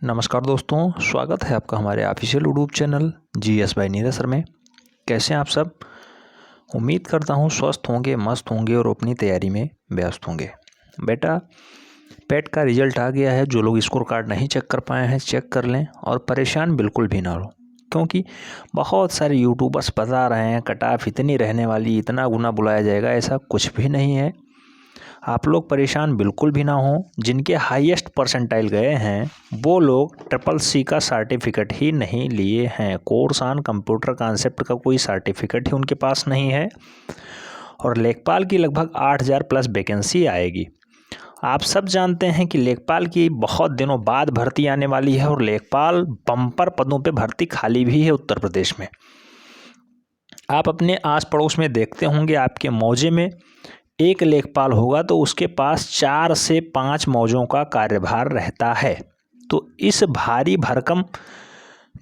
नमस्कार दोस्तों, स्वागत है आपका हमारे official YouTube channel GS bye Neeraj sir में। कैसे हैं आप सब? उम्मीद करता हूं स्वस्थ होंगे, मस्त होंगे और अपनी तैयारी में व्यस्त होंगे। बेटा, पेट का रिजल्ट आ गया है। जो लोग स्कोर कार्ड नहीं चेक कर पाए हैं, चेक कर लें और परेशान बिल्कुल भी ना हो, क्योंकि बहुत सारे यूट्यूबर्स बता रहे हैं कट ऑफ इतनी रहने वाली, इतना गुना बुलाया जाएगा। ऐसा कुछ भी नहीं है। आप लोग परेशान बिल्कुल भी ना हो। जिनके हाईएस्ट परसेंटाइल गए हैं वो लोग CCC का सर्टिफिकेट ही नहीं लिए हैं। कोर्स ऑन कंप्यूटर कॉन्सेप्ट का कोई सर्टिफिकेट ही उनके पास नहीं है। और लेखपाल की लगभग 8000 प्लस वैकेंसी आएगी। आप सब जानते हैं कि लेखपाल की बहुत दिनों बाद भर्ती आने वाली है और लेखपाल बम्पर पदों पे भर्ती खाली भी है उत्तर प्रदेश में। आप अपने आस पड़ोस में देखते होंगे, आपके मौजे में एक लेखपाल होगा तो उसके पास 4 से 5 मौजों का कार्यभार रहता है। तो इस भारी भरकम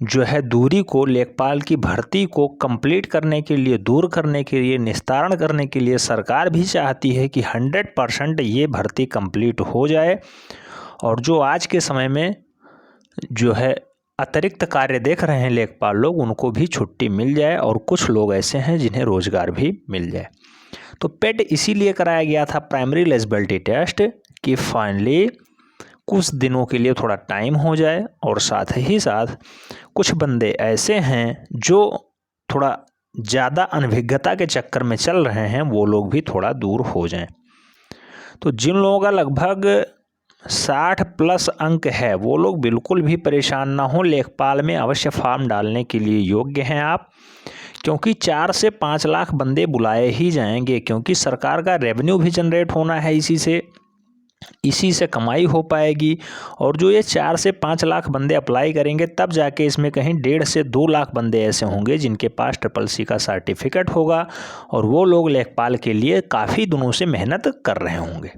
जो है दूरी को, लेखपाल की भर्ती को कंप्लीट करने के लिए, दूर करने के लिए, निस्तारण करने के लिए सरकार भी चाहती है कि 100% ये भर्ती कंप्लीट हो जाए। और जो आज के समय में जो है अतिरिक्त कार्य देख रहे हैं लेखपाल लोग, उनको भी छुट्टी मिल जाए और कुछ लोग ऐसे हैं जिन्हें रोजगार भी मिल जाए। तो पेट इसीलिए कराया गया था, प्राइमरी एलिजिबिलिटी टेस्ट, कि फाइनली कुछ दिनों के लिए थोड़ा टाइम हो जाए और साथ ही साथ कुछ बंदे ऐसे हैं जो थोड़ा ज़्यादा अनभिज्ञता के चक्कर में चल रहे हैं, वो लोग भी थोड़ा दूर हो जाएं। तो जिन लोगों का लगभग 60 प्लस अंक है वो लोग बिल्कुल भी परेशान ना हो। लेखपाल में अवश्य फॉर्म डालने के लिए योग्य हैं आप, क्योंकि 4 से 5 लाख बंदे बुलाए ही जाएंगे, क्योंकि सरकार का रेवेन्यू भी जनरेट होना है, इसी से कमाई हो पाएगी। और जो ये 4 से 5 लाख बंदे अप्लाई करेंगे तब जाके इसमें कहीं 1.5 से 2 लाख बंदे ऐसे होंगे जिनके पास CCC का सर्टिफिकेट होगा और वो लोग लेखपाल के लिए काफ़ी दिनों से मेहनत कर रहे होंगे।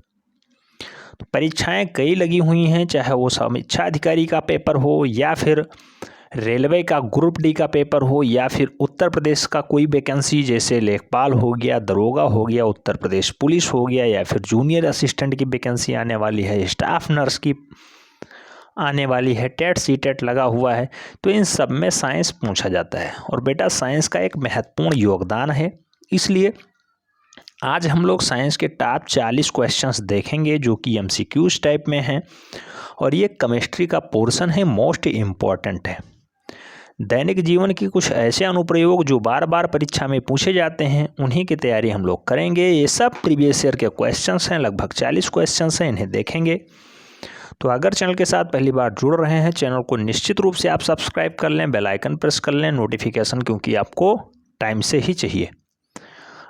तो परीक्षाएं कई लगी हुई हैं, चाहे वो समीक्षा अधिकारी का पेपर हो या फिर रेलवे का ग्रुप डी का पेपर हो या फिर उत्तर प्रदेश का कोई वैकेंसी, जैसे लेखपाल हो गया, दरोगा हो गया, उत्तर प्रदेश पुलिस हो गया, या फिर जूनियर असिस्टेंट की वैकेंसी आने वाली है, स्टाफ नर्स की आने वाली है, टेट सीटेट लगा हुआ है। तो इन सब में साइंस पूछा जाता है और बेटा साइंस का एक महत्वपूर्ण योगदान है। इसलिए आज हम लोग साइंस के टॉप 40 क्वेश्चंस देखेंगे जो कि MCQs टाइप में हैं और ये केमिस्ट्री का पोर्शन है, मोस्ट इम्पॉर्टेंट है। दैनिक जीवन की कुछ ऐसे अनुप्रयोग जो बार बार परीक्षा में पूछे जाते हैं, उन्हीं की तैयारी हम लोग करेंगे। ये सब प्रीवियस ईयर के क्वेश्चंस हैं, लगभग 40 क्वेश्चंस हैं, इन्हें देखेंगे। तो अगर चैनल के साथ पहली बार जुड़ रहे हैं, चैनल को निश्चित रूप से आप सब्सक्राइब कर लें, बेल आइकन प्रेस कर लें, नोटिफिकेशन क्योंकि आपको टाइम से ही चाहिए।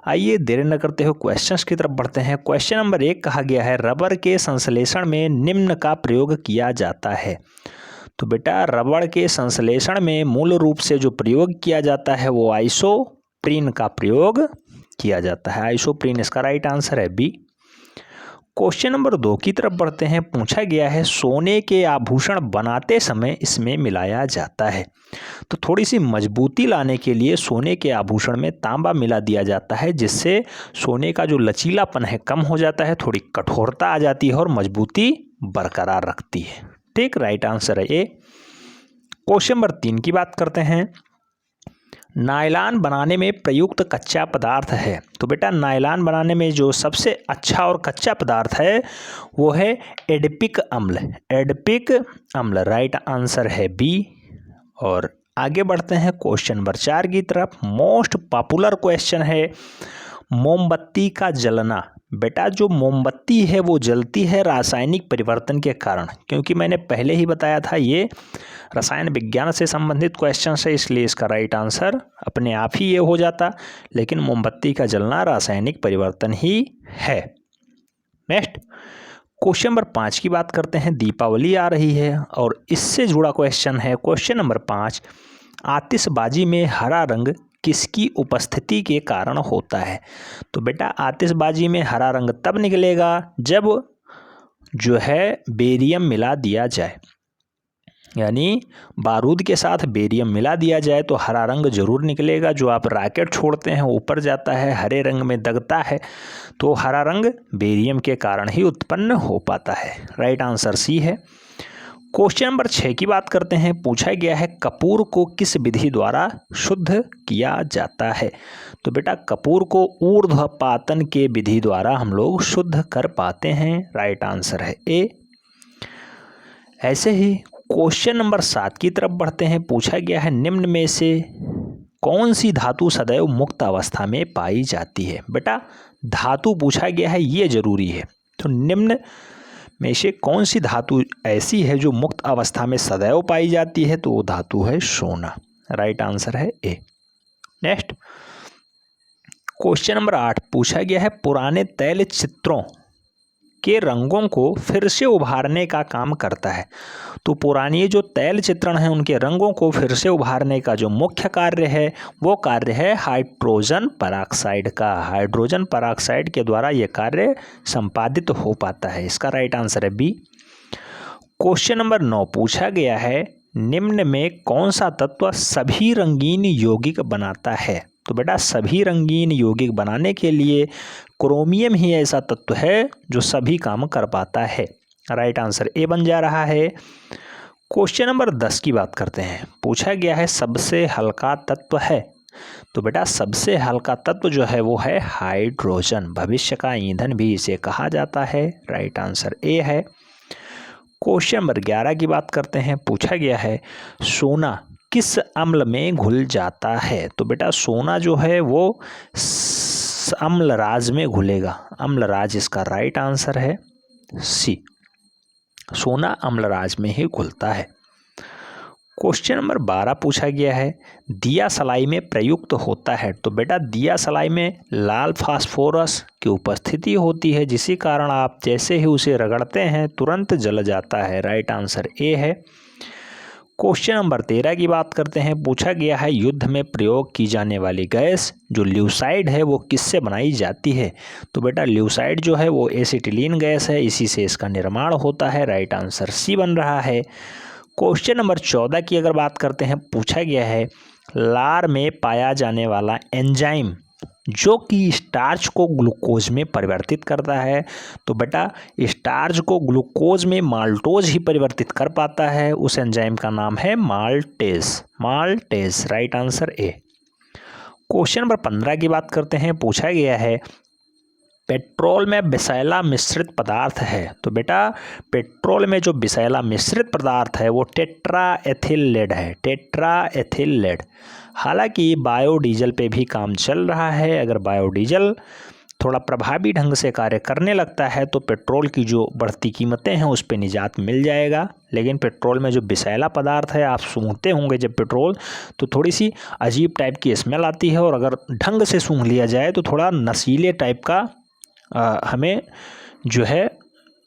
आइए देर न करते हुए क्वेश्चंस की तरफ बढ़ते हैं। क्वेश्चन नंबर 1 कहा गया है, रबर के संश्लेषण में निम्न का प्रयोग किया जाता है। तो बेटा रबड़ के संश्लेषण में मूल रूप से जो प्रयोग किया जाता है वो आइसोप्रीन का प्रयोग किया जाता है। आइसोप्रीन इसका राइट आंसर है बी। क्वेश्चन नंबर 2 की तरफ बढ़ते हैं। पूछा गया है, सोने के आभूषण बनाते समय इसमें मिलाया जाता है। तो थोड़ी सी मजबूती लाने के लिए सोने के आभूषण में तांबा मिला दिया जाता है, जिससे सोने का जो लचीलापन है कम हो जाता है, थोड़ी कठोरता आ जाती है और मजबूती बरकरार रखती है। ठीक, राइट आंसर है ए। क्वेश्चन नंबर 3 की बात करते हैं। नायलॉन बनाने में प्रयुक्त कच्चा पदार्थ है। तो बेटा नायलॉन बनाने में जो सबसे अच्छा और कच्चा पदार्थ है वो है एडपिक अम्ल। एडपिक अम्ल राइट आंसर है बी। और आगे बढ़ते हैं क्वेश्चन नंबर 4 की तरफ। मोस्ट पॉपुलर क्वेश्चन है, मोमबत्ती का जलना। बेटा जो मोमबत्ती है वो जलती है रासायनिक परिवर्तन के कारण, क्योंकि मैंने पहले ही बताया था ये रसायन विज्ञान से संबंधित क्वेश्चन है, इसलिए इसका राइट आंसर अपने आप ही ये हो जाता। लेकिन मोमबत्ती का जलना रासायनिक परिवर्तन ही है। नेक्स्ट क्वेश्चन नंबर 5 की बात करते हैं। दीपावली आ रही है और इससे जुड़ा क्वेश्चन है क्वेश्चन नंबर 5, आतिशबाजी में हरा रंग किसकी उपस्थिति के कारण होता है। तो बेटा आतिशबाजी में हरा रंग तब निकलेगा जब जो है बेरियम मिला दिया जाए, यानी बारूद के साथ बेरियम मिला दिया जाए तो हरा रंग जरूर निकलेगा। जो आप रॉकेट छोड़ते हैं ऊपर जाता है, हरे रंग में दगता है, तो हरा रंग बेरियम के कारण ही उत्पन्न हो पाता है। राइट आंसर सी है। क्वेश्चन नंबर 6 की बात करते हैं। पूछा गया है कपूर को किस विधि द्वारा शुद्ध किया जाता है। तो बेटा कपूर को ऊर्ध्वपातन के विधि द्वारा हम लोग शुद्ध कर पाते हैं। राइट आंसर है ए। ऐसे ही क्वेश्चन नंबर 7 की तरफ बढ़ते हैं। पूछा गया है निम्न में से कौन सी धातु सदैव मुक्त अवस्था में पाई जाती है। बेटा धातु पूछा गया है, ये जरूरी है। तो निम्न में से कौन सी धातु ऐसी है जो मुक्त अवस्था में सदैव पाई जाती है, तो वो धातु है सोना। राइट आंसर है ए। नेक्स्ट क्वेश्चन नंबर 8 पूछा गया है पुराने तैल चित्रों के रंगों को फिर से उभारने का काम करता है। तो पुरानी जो तैल चित्रण है उनके रंगों को फिर से उभारने का जो मुख्य कार्य है वो कार्य है हाइड्रोजन पेरोक्साइड का। हाइड्रोजन पेरोक्साइड के द्वारा ये कार्य संपादित हो पाता है। इसका राइट आंसर है बी। क्वेश्चन नंबर 9 पूछा गया है निम्न में कौन सा तत्व सभी रंगीन यौगिक बनाता है। तो बेटा सभी रंगीन यौगिक बनाने के लिए क्रोमियम ही ऐसा तत्व है जो सभी काम कर पाता है। राइट आंसर ए बन जा रहा है। क्वेश्चन नंबर 10 की बात करते हैं। पूछा गया है सबसे हल्का तत्व है। तो बेटा सबसे हल्का तत्व जो है वो है हाइड्रोजन। भविष्य का ईंधन भी इसे कहा जाता है। राइट आंसर ए है। क्वेश्चन नंबर 11 की बात करते हैं। पूछा गया है सोना किस अम्ल में घुल जाता है। तो बेटा सोना जो है वो अम्लराज में घुलेगा। अम्लराज इसका राइट आंसर है सी। सोना अम्लराज में ही घुलता है। क्वेश्चन नंबर 12 पूछा गया है दिया सलाई में प्रयुक्त होता है। तो बेटा दिया सलाई में लाल फास्फोरस की उपस्थिति होती है, जिसी कारण आप जैसे ही उसे रगड़ते हैं तुरंत जल जाता है। राइट आंसर ए है। क्वेश्चन नंबर 13 की बात करते हैं। पूछा गया है युद्ध में प्रयोग की जाने वाली गैस जो ल्यूसाइड है वो किससे बनाई जाती है। तो बेटा ल्यूसाइड जो है वो एसिटिलीन गैस है, इसी से इसका निर्माण होता है। राइट आंसर सी बन रहा है। क्वेश्चन नंबर 14 की अगर बात करते हैं। पूछा गया है लार में पाया जाने वाला एंजाइम जो कि स्टार्च को ग्लूकोज में परिवर्तित करता है। तो बेटा स्टार्च को ग्लूकोज में माल्टोज ही परिवर्तित कर पाता है। उस एंजाइम का नाम है maltase. Maltase right answer A. Question number 15 की बात करते हैं। पूछा गया है पेट्रोल में विषैला मिश्रित पदार्थ है। तो बेटा पेट्रोल में जो विषैला मिश्रित पदार्थ है वो टेट्रा एथिल लेड है। Tetra ethyl lead. हालांकि बायोडीजल पे भी काम चल रहा है। अगर बायोडीजल थोड़ा प्रभावी ढंग से कार्य करने लगता है तो पेट्रोल की जो बढ़ती कीमतें हैं उस पर निजात मिल जाएगा। लेकिन पेट्रोल में जो विषैला पदार्थ है, आप सूंघते होंगे जब पेट्रोल, तो थोड़ी सी अजीब टाइप की स्मेल आती है, और अगर ढंग से सूंघ लिया जाए तो थोड़ा नशीले टाइप का हमें जो है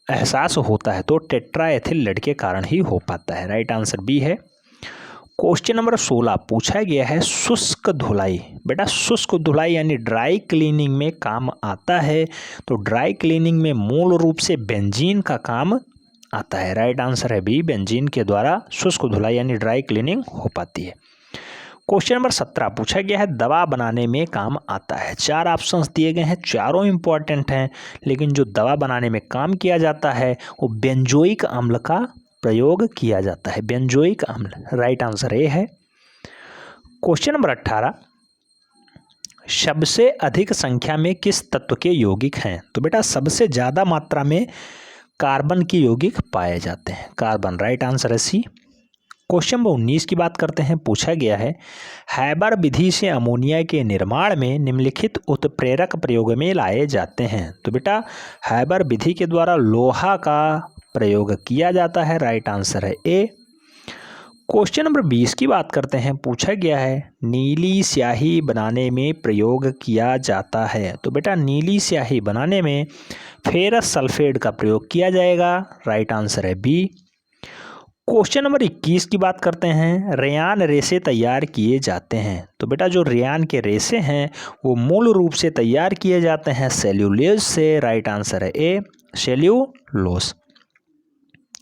एहसास होता है। तो टेट्रा एथिल लेड के कारण ही हो पाता है। राइट आंसर बी है। क्वेश्चन नंबर 16 पूछा गया है शुष्क धुलाई। बेटा शुष्क धुलाई यानी ड्राई क्लीनिंग में काम आता है। तो ड्राई क्लीनिंग में मूल रूप से बेंजीन का काम आता है। राइट आंसर है बी। बेंजीन के द्वारा शुष्क धुलाई यानी ड्राई क्लीनिंग हो पाती है। क्वेश्चन नंबर 17 पूछा गया है दवा बनाने में काम आता है। 4 ऑप्शंस दिए गए हैं, चारों इंपॉर्टेंट हैं, लेकिन जो दवा बनाने में काम किया जाता है वो बेंजोइक अम्ल का प्रयोग किया जाता है। बेंजोइक अम्ल राइट आंसर ए है। क्वेश्चन नंबर 18 सबसे अधिक संख्या में किस तत्व के यौगिक हैं। तो बेटा सबसे ज़्यादा मात्रा में कार्बन के यौगिक पाए जाते हैं। कार्बन राइट आंसर है सी। क्वेश्चन नंबर 19 की बात करते हैं। पूछा गया है हैबर विधि से अमोनिया के निर्माण में निम्नलिखित उत्प्रेरक प्रयोग में लाए जाते हैं। तो बेटा हैबर विधि के द्वारा लोहा का प्रयोग किया जाता है। राइट आंसर है ए। क्वेश्चन नंबर 20 की बात करते हैं। पूछा गया है नीली स्याही बनाने में प्रयोग किया जाता है। तो बेटा नीली स्याही बनाने में फेरस सल्फेट का प्रयोग किया जाएगा। राइट आंसर है बी। क्वेश्चन नंबर 21 की बात करते हैं। रेयान रेशे तैयार किए जाते हैं। तो बेटा जो रेयान के रेशे हैं वो मूल रूप से तैयार किए जाते हैं सेल्यूलोज से। राइट आंसर है ए सेल्यूलोज।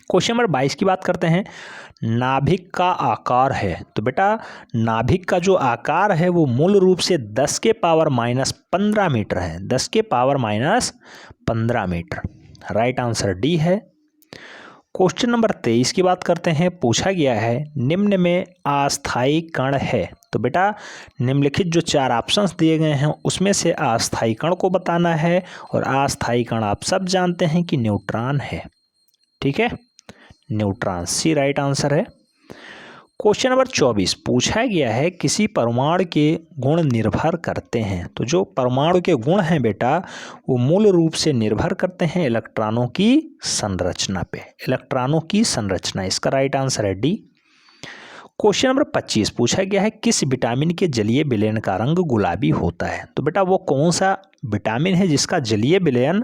क्वेश्चन नंबर 22 की बात करते हैं। नाभिक का आकार है। तो बेटा नाभिक का जो आकार है वो मूल रूप से 10 के पावर -15 मीटर है। 10 के power -15 metre. Right answer D है। क्वेश्चन नंबर 23 की बात करते हैं। पूछा गया है निम्न में अस्थायी कण है। तो बेटा निम्नलिखित जो 4 ऑप्शंस दिए गए हैं उसमें से अस्थायी कण को बताना है, और अस्थायी कण आप सब जानते हैं कि न्यूट्रॉन है। ठीक है, न्यूट्रॉन सी राइट आंसर है। क्वेश्चन नंबर 24 पूछा गया है किसी परमाणु के गुण निर्भर करते हैं। तो जो परमाणु के गुण हैं बेटा वो मूल रूप से निर्भर करते हैं इलेक्ट्रॉनों की संरचना पे। इलेक्ट्रॉनों की संरचना, इसका राइट आंसर है डी। क्वेश्चन नंबर 25 पूछा गया है किस विटामिन के जलीय विलयन का रंग गुलाबी होता है। तो बेटा वो कौन सा विटामिन है जिसका जलीय विलयन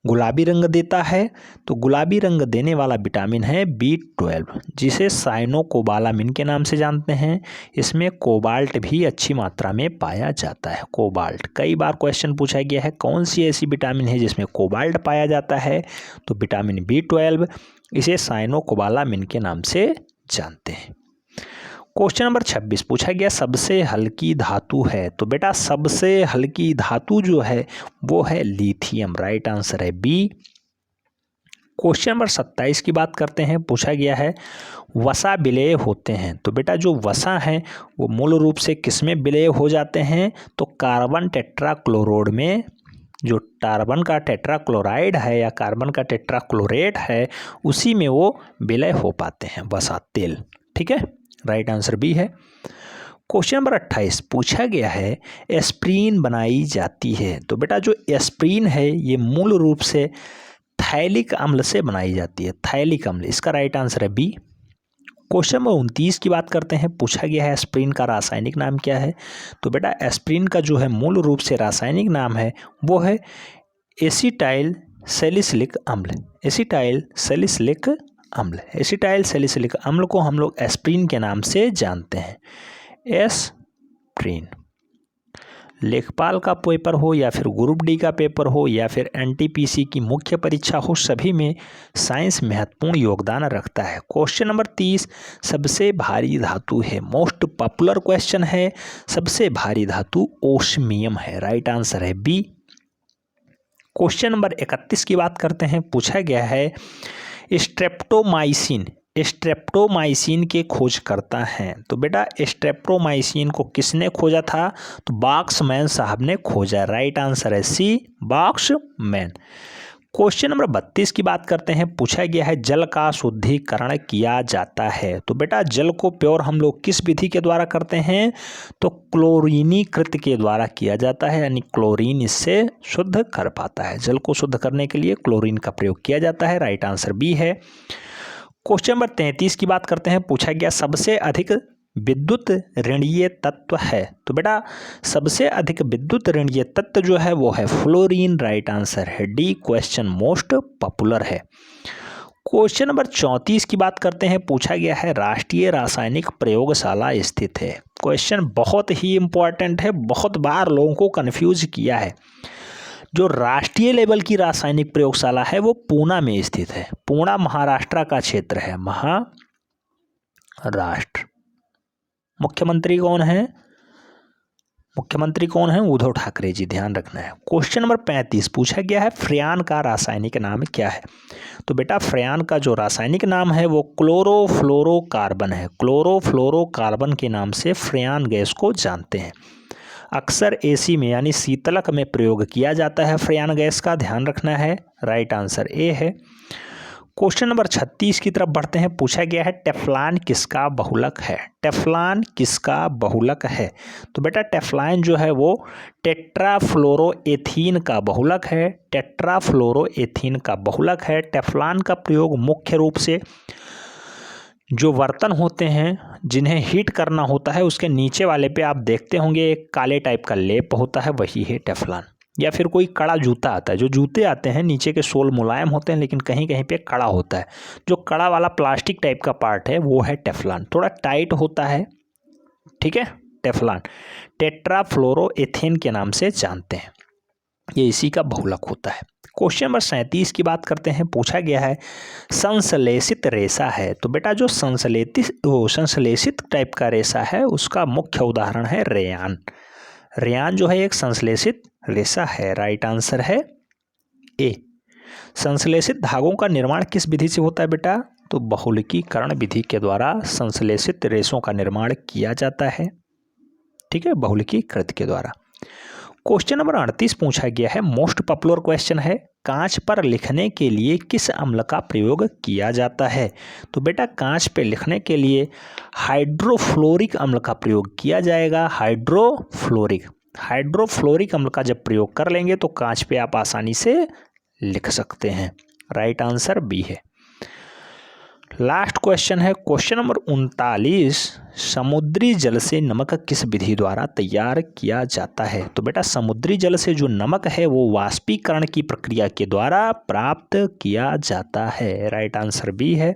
गुलाबी रंग देता है। तो गुलाबी रंग देने वाला विटामिन है B12, जिसे साइनोकोबालामिन के नाम से जानते हैं। इसमें कोबाल्ट भी अच्छी मात्रा में पाया जाता है। कोबाल्ट कई बार क्वेश्चन पूछा गया है कौन सी ऐसी विटामिन है जिसमें कोबाल्ट पाया जाता है। तो विटामिन B12, इसे साइनोकोबालामिन के नाम से जानते हैं। क्वेश्चन नंबर 26 पूछा गया सबसे हल्की धातु है। तो बेटा सबसे हल्की धातु जो है वो है लिथियम, राइट आंसर है बी। क्वेश्चन नंबर 27 की बात करते हैं। पूछा गया है वसा विलेय होते हैं। तो बेटा जो वसा है वो मूल रूप से किस में विलेय हो जाते हैं। तो कार्बन टेट्राक्लोराइड में, जो कार्बन का टेट्राक्लोराइड है या कार्बन का टेट्राक्लोरेट है उसी में वो विलय हो पाते हैं, वसा तेल। ठीक है, राइट आंसर बी है। क्वेश्चन नंबर 28 पूछा गया है एस्प्रीन बनाई जाती है। तो बेटा जो एस्प्रीन है ये मूल रूप से थैलिक अम्ल से बनाई जाती है, थैलिक अम्ल, इसका राइट आंसर है बी। क्वेश्चन नंबर 29 की बात करते हैं। पूछा गया है एस्प्रीन का रासायनिक नाम क्या है। तो बेटा एस्प्रीन का जो है मूल रूप से रासायनिक नाम है वो है एसिटाइल सैलिसिलिक अम्ल, एसिटाइल सैलिसिलिक अम्ल। एसिटाइल सैलिसिलिक अम्ल को हम लोग एस्प्रीन के नाम से जानते हैं, एस्प्रीन। लेखपाल का पेपर हो या फिर ग्रुप डी का पेपर हो या फिर NTPC की मुख्य परीक्षा हो, सभी में साइंस महत्वपूर्ण योगदान रखता है। क्वेश्चन नंबर 30 सबसे भारी धातु है, मोस्ट पॉपुलर क्वेश्चन है। सबसे भारी धातु ओस्मियम है, राइट आंसर है बी। क्वेश्चन नंबर 31 की बात करते हैं। पूछा गया है स्ट्रेप्टोमाइसिन, स्ट्रेप्टोमाइसिन के खोजकर्ता हैं। तो बेटा स्ट्रेप्टोमाइसिन को किसने खोजा था। तो बॉक्समैन साहब ने खोजा, राइट आंसर है सी, बॉक्समैन। क्वेश्चन नंबर 32 की बात करते हैं। पूछा गया है जल का शुद्धिकरण किया जाता है। तो बेटा जल को प्योर हम लोग किस विधि के द्वारा करते हैं। तो क्लोरीनीकृत के द्वारा किया जाता है, यानी क्लोरीन इससे शुद्ध कर पाता है। जल को शुद्ध करने के लिए क्लोरीन का प्रयोग किया जाता है, राइट आंसर बी है। क्वेश्चन नंबर 33 की बात करते हैं। पूछा गया सबसे अधिक विद्युत ऋणीय तत्व है। तो बेटा सबसे अधिक विद्युत ऋणीय तत्व जो है वो है फ्लोरीन, राइट आंसर है डी। क्वेश्चन मोस्ट पॉपुलर है। क्वेश्चन नंबर 34 की बात करते हैं। पूछा गया है राष्ट्रीय रासायनिक प्रयोगशाला स्थित है। क्वेश्चन बहुत ही इंपॉर्टेंट है, बहुत बार लोगों को कंफ्यूज किया है। जो राष्ट्रीय लेवल की रासायनिक प्रयोगशाला है वो पूना में स्थित है। पूना महाराष्ट्र का क्षेत्र है, महाराष्ट्र। मुख्यमंत्री कौन है। मुख्यमंत्री कौन है, उद्धव ठाकरे जी, ध्यान रखना है। क्वेश्चन नंबर 35 पूछा गया है फ्रेयान का रासायनिक नाम क्या है। तो बेटा फ्रेयान का जो रासायनिक नाम है वो क्लोरोफ्लोरोकार्बन है। क्लोरोफ्लोरोकार्बन के नाम से फ्रेयान गैस को जानते हैं। अक्सर AC में यानी शीतलक में प्रयोग किया जाता है फ्रेयान गैस का, ध्यान रखना है, राइट आंसर ए है। क्वेश्चन नंबर 36 की तरफ बढ़ते हैं। पूछा गया है टेफ्लॉन किसका बहुलक है। टेफ्लॉन किसका बहुलक है। तो बेटा टेफ्लॉन जो है वो टेट्राफ्लोरोएथीन का बहुलक है, टेट्राफ्लोरोएथीन का बहुलक है। टेफ्लॉन का प्रयोग मुख्य रूप से जो बर्तन होते हैं जिन्हें हीट करना होता है उसके नीचे वाले पे आप देखते होंगे एक काले टाइप का लेप होता है, वही है टेफ्लॉन। या फिर कोई कड़ा जूता आता है, जो जूते आते हैं नीचे के सोल मुलायम होते हैं लेकिन कहीं कहीं पे कड़ा होता है, जो कड़ा वाला प्लास्टिक टाइप का पार्ट है वो है टेफ्लॉन, थोड़ा टाइट होता है। ठीक है, टेफ्लॉन टेट्राफ्लोरोएथेन के नाम से जानते हैं, ये इसी का बहुलक होता है। क्वेश्चन नंबर 37 की बात करते हैं। पूछा गया है संश्लेषित रेशा है। तो बेटा जो संश्लेषित टाइप का रेशा है उसका मुख्य उदाहरण है रेयान। रेयान जो है एक संश्लेषित रेशा है, राइट आंसर है ए। संश्लेषित धागों का निर्माण किस विधि से होता है बेटा? तो बहुलकीकरण विधि के द्वारा संश्लेषित रेशों का निर्माण किया जाता है। ठीक है, बहुलकीकृत के द्वारा। क्वेश्चन नंबर 38 पूछा गया है, मोस्ट पॉपुलर क्वेश्चन है, कांच पर लिखने के लिए किस अम्ल का प्रयोग किया जाता है? तो बेटा कांच पे लिखने के लिए हाइड्रोफ्लोरिक अम्ल का प्रयोग किया जाएगा। हाइड्रोफ्लोरिक अम्ल का जब प्रयोग कर लेंगे तो कांच पे आप आसानी से लिख सकते हैं। राइट आंसर बी है। लास्ट क्वेश्चन है क्वेश्चन नंबर 39, समुद्री जल से नमक किस विधि द्वारा तैयार किया जाता है? तो बेटा समुद्री जल से जो नमक है वो वाष्पीकरण की प्रक्रिया के द्वारा प्राप्त किया जाता है। राइट आंसर बी है।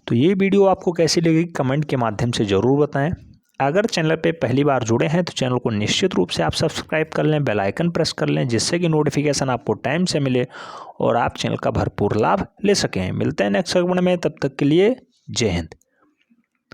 तो ये वीडियो आपको कैसी लगी कमेंट के माध्यम से ज़रूर बताएं। अगर चैनल पे पहली बार जुड़े हैं तो चैनल को निश्चित रूप से आप सब्सक्राइब कर लें, बेल आइकन प्रेस कर लें, जिससे कि नोटिफिकेशन आपको टाइम से मिले और आप चैनल का भरपूर लाभ ले सकें। मिलते हैं नेक्स्ट सेगमेंट में, तब तक के लिए जय हिंद।